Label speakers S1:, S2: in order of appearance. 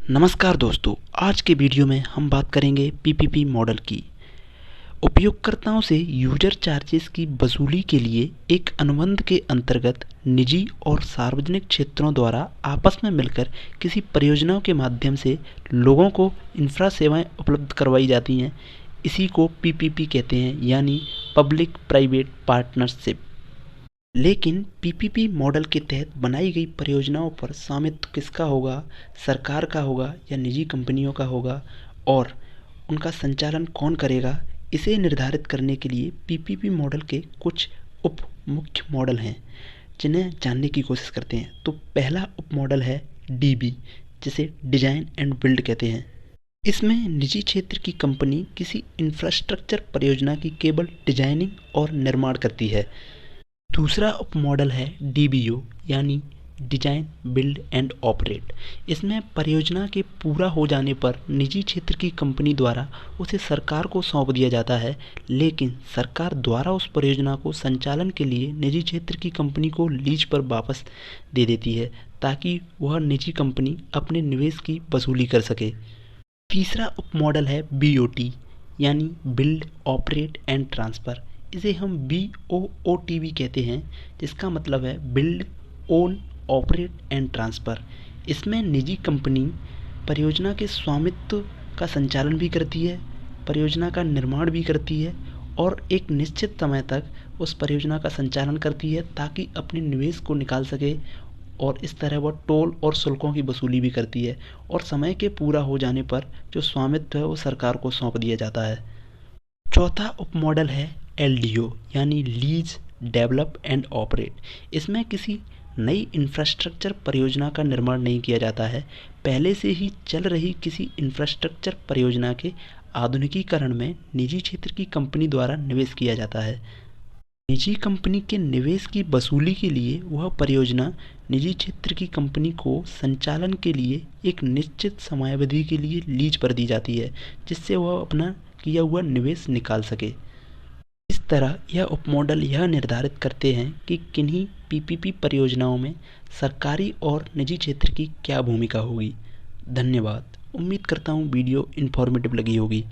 S1: नमस्कार दोस्तों, आज के वीडियो में हम बात करेंगे पीपीपी मॉडल की। उपयोगकर्ताओं से यूजर चार्जेस की वसूली के लिए एक अनुबंध के अंतर्गत निजी और सार्वजनिक क्षेत्रों द्वारा आपस में मिलकर किसी परियोजना के माध्यम से लोगों को इंफ्रा सेवाएं उपलब्ध करवाई जाती हैं। इसी को पीपीपी कहते हैं, यानी पब्लिक प्राइवेट पार्टनरशिप। लेकिन पीपीपी मॉडल के तहत बनाई गई परियोजनाओं पर स्वामित्व किसका होगा, सरकार का होगा या निजी कंपनियों का होगा, और उनका संचालन कौन करेगा, इसे निर्धारित करने के लिए पीपीपी मॉडल के कुछ उप मुख्य मॉडल हैं जिन्हें जानने की कोशिश करते हैं। तो पहला उप मॉडल है डीबी, जिसे डिजाइन एंड बिल्ड कहते हैं। इसमें निजी क्षेत्र की कंपनी किसी इंफ्रास्ट्रक्चर परियोजना की केवल डिजाइनिंग और निर्माण करती है। दूसरा उप मॉडल है डीबीओ, यानी डिजाइन बिल्ड एंड ऑपरेट। इसमें परियोजना के पूरा हो जाने पर निजी क्षेत्र की कंपनी द्वारा उसे सरकार को सौंप दिया जाता है, लेकिन सरकार द्वारा उस परियोजना को संचालन के लिए निजी क्षेत्र की कंपनी को लीज पर वापस दे देती है, ताकि वह निजी कंपनी अपने निवेश की वसूली कर सके। तीसरा उप मॉडल है बीओटी, यानी बिल्ड ऑपरेट एंड ट्रांसफ़र। इसे हम BOOT भी कहते हैं, जिसका मतलब है build own operate and transfer. इसमें निजी कंपनी परियोजना के स्वामित्व का संचालन भी करती है, परियोजना का निर्माण भी करती है और एक निश्चित समय तक उस परियोजना का संचालन करती है, ताकि अपने निवेश को निकाल सके, और इस तरह वह टोल और शुल्कों की वसूली भी करती है, और समय के पूरा हो जाने पर जो स्वामित्व है वो सरकार को सौंप दिया जाता है। चौथा उप मॉडल है LDO, यानी लीज डेवलप एंड ऑपरेट। इसमें किसी नई इंफ्रास्ट्रक्चर परियोजना का निर्माण नहीं किया जाता है, पहले से ही चल रही किसी इंफ्रास्ट्रक्चर परियोजना के आधुनिकीकरण में निजी क्षेत्र की कंपनी द्वारा निवेश किया जाता है। निजी कंपनी के निवेश की वसूली के लिए वह परियोजना निजी क्षेत्र की कंपनी को संचालन के लिए एक निश्चित समयावधि के लिए लीज पर दी जाती है, जिससे वह अपना किया हुआ निवेश निकाल सके। इस तरह यह उपमॉडल यह निर्धारित करते हैं कि किन्हीं पीपीपी परियोजनाओं में सरकारी और निजी क्षेत्र की क्या भूमिका होगी। धन्यवाद। उम्मीद करता हूँ वीडियो इन्फॉर्मेटिव लगी होगी।